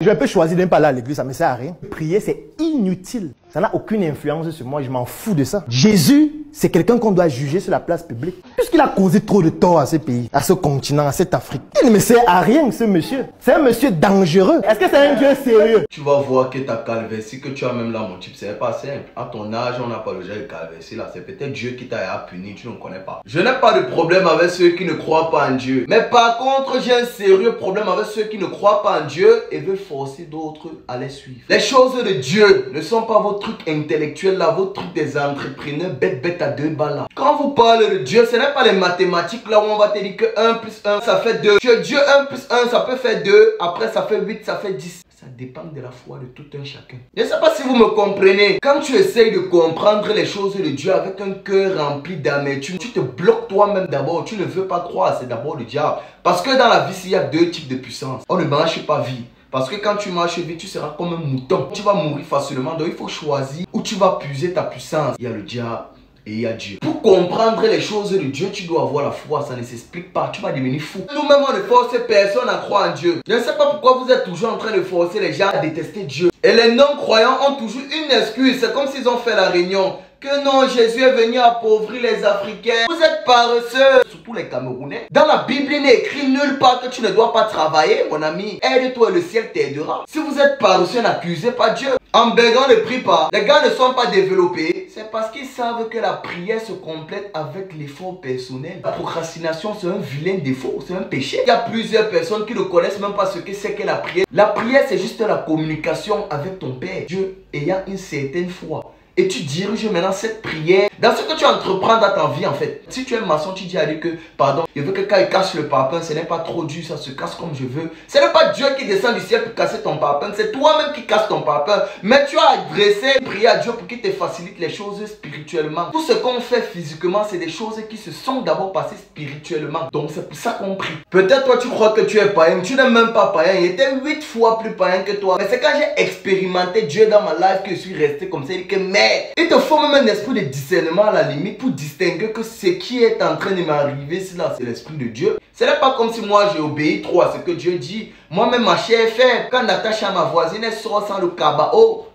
Je peux choisir de ne pas aller à l'église, ça ne me sert à rien. Prier, c'est inutile. Ça n'a aucune influence sur moi, je m'en fous de ça. Jésus, c'est quelqu'un qu'on doit juger sur la place publique. Puisqu'il a causé trop de tort à ce pays, à ce continent, à cette Afrique. Il ne me sert à rien, ce monsieur. C'est un monsieur dangereux. Est-ce que c'est un Dieu sérieux? Tu vas voir que ta calvitie que tu as même là, mon type, c'est pas simple. À ton âge, on n'a pas le genre de calvitie là. C'est peut-être Dieu qui t'a puni, tu ne connais pas. Je n'ai pas de problème avec ceux qui ne croient pas en Dieu. Mais par contre, j'ai un sérieux problème avec ceux qui ne croient pas en Dieu et veulent forcer d'autres à les suivre. Les choses de Dieu ne sont pas vos trucs intellectuels là, vos trucs des entrepreneurs bêtes à 2 balles là. Quand vous parlez de Dieu, ce n'est pas les mathématiques là où on va te dire que 1 plus 1 ça fait 2. Que Dieu 1 plus 1 ça peut faire 2, après ça fait 8, ça fait 10. Ça dépend de la foi de tout un chacun. Je ne sais pas si vous me comprenez. Quand tu essayes de comprendre les choses de Dieu avec un cœur rempli d'amertume, tu te bloques toi-même d'abord. Tu ne veux pas croire, c'est d'abord le diable. Parce que dans la vie, il y a 2 types de puissance. On ne marche pas vite. Parce que quand tu marches vite, tu seras comme un mouton. Tu vas mourir facilement. Donc il faut choisir où tu vas puiser ta puissance. Il y a le diable et il y a Dieu. Pour comprendre les choses de Dieu, tu dois avoir la foi. Ça ne s'explique pas. Tu vas devenir fou. Nous-mêmes, on ne force personne à croire en Dieu. Je ne sais pas pourquoi vous êtes toujours en train de forcer les gens à détester Dieu. Et les non-croyants ont toujours une excuse. C'est comme s'ils ont fait la réunion. Que non, Jésus est venu appauvrir les Africains. Vous êtes paresseux. Surtout les Camerounais. Dans la Bible, il n'est écrit nulle part que tu ne dois pas travailler, mon ami. Aide-toi et le ciel t'aidera. Si vous êtes paresseux, n'accusez pas Dieu. En bégant, ne prie pas. Les gars ne sont pas développés. C'est parce qu'ils savent que la prière se complète avec l'effort personnel. La procrastination, c'est un vilain défaut. C'est un péché. Il y a plusieurs personnes qui ne connaissent même pas ce que c'est que la prière. La prière, c'est juste la communication avec ton Père. Dieu ayant une certaine foi. Et tu diriges maintenant cette prière dans ce que tu entreprends dans ta vie en fait. Si tu es maçon, tu dis à Dieu que, pardon, je veux que quand il casse le parpaing, ce n'est pas trop dur, ça se casse comme je veux. Ce n'est pas Dieu qui descend du ciel pour casser ton parpaing, c'est toi-même qui casses ton parpaing. Mais tu as adressé, prier à Dieu pour qu'il te facilite les choses spirituellement. Tout ce qu'on fait physiquement, c'est des choses qui se sont d'abord passées spirituellement. Donc c'est pour ça qu'on prie. Peut-être toi tu crois que tu es païen, tu n'es même pas païen, il était 8 fois plus païen que toi. Mais c'est quand j'ai expérimenté Dieu dans ma life que je suis resté comme ça, il dit que mais il te faut même un esprit de discernement à la limite pour distinguer que ce qui est en train de m'arriver, c'est l'esprit de Dieu. Ce n'est pas comme si moi j'ai obéi trop à ce que Dieu dit. Moi-même ma chair est faible. Quand Natacha, ma voisine, elle sort sans le cabas. Oh,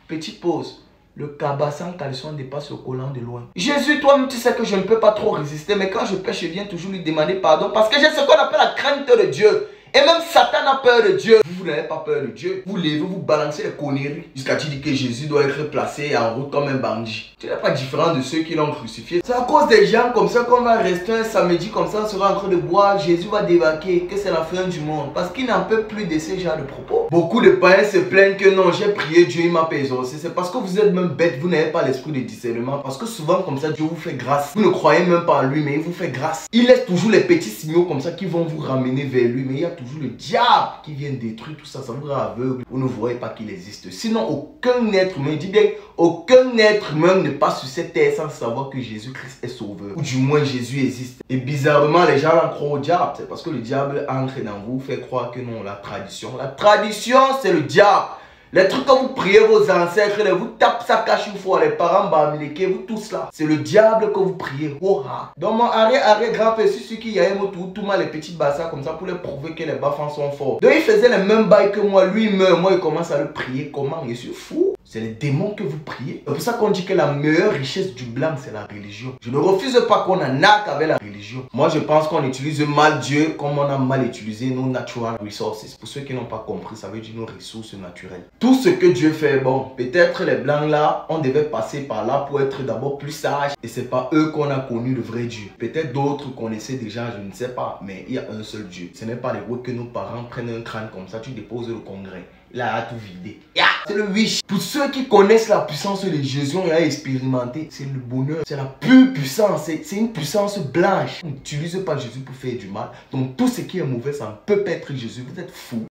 petite pause. Le cabas sans caleçon dépasse le collant de loin. Jésus, toi-même tu sais que je ne peux pas trop résister. Mais quand je pêche, je viens toujours lui demander pardon. Parce que j'ai ce qu'on appelle la crainte de Dieu. Et même Satan a peur de Dieu. Vous n'avez pas peur de Dieu. Vous levez, vous balancez les conneries. Jusqu'à tu dis que Jésus doit être placé en route comme un bandit. Tu n'es pas différent de ceux qui l'ont crucifié. C'est à cause des gens comme ça qu'on va rester un samedi comme ça, on sera en train de boire. Jésus va débarquer, que c'est la fin du monde. Parce qu'il n'en peut plus de ces genres de propos. Beaucoup de païens se plaignent que non, j'ai prié, Dieu il m'a pas exaucé. C'est parce que vous êtes même bête, vous n'avez pas l'esprit de discernement. Parce que souvent comme ça, Dieu vous fait grâce. Vous ne croyez même pas en lui, mais il vous fait grâce. Il laisse toujours les petits signaux comme ça qui vont vous ramener vers lui. Mais il y a toujours le diable qui vient détruire tout ça. Ça vous rend aveugle. Vous ne voyez pas qu'il existe. Sinon, aucun être humain, dis bien, aucun être humain ne passe sur cette terre sans savoir que Jésus-Christ est sauveur. Ou du moins Jésus existe. Et bizarrement, les gens en croient au diable. C'est parce que le diable entre dans vous, fait croire que non, la tradition. La tradition, c'est le diable. Les trucs que vous priez vos ancêtres, vous tapez ça cache une fois, les parents bamileke, vous tous là. C'est le diable que vous priez. Oh, ah. Donc mon arrière-grand-père, c'est celui qui y a tout mal les petits bassins comme ça pour leur prouver que les bafans sont forts. Donc il faisait les mêmes bails que moi, lui il meurt, moi il commence à le prier. Comment? Je suis fou. C'est les démons que vous priez. C'est pour ça qu'on dit que la meilleure richesse du blanc, c'est la religion. Je ne refuse pas qu'on en a avec la religion. Moi, je pense qu'on utilise mal Dieu comme on a mal utilisé nos natural resources. Pour ceux qui n'ont pas compris, ça veut dire nos ressources naturelles. Tout ce que Dieu fait, bon, peut-être les blancs là, on devait passer par là pour être d'abord plus sages. Et c'est pas eux qu'on a connu le vrai Dieu. Peut-être d'autres connaissaient déjà, je ne sais pas. Mais il y a un seul Dieu. Ce n'est pas les rois que nos parents prennent un crâne comme ça, tu déposes le congrès. Là, a tout vidé. C'est le wish. Pour ceux qui connaissent la puissance de Jésus, on a expérimenté. C'est le bonheur. C'est la pure puissance. C'est une puissance blanche. On n'utilise pas Jésus pour faire du mal. Donc tout ce qui est mauvais, ça ne peut pas être Jésus. Vous êtes fous.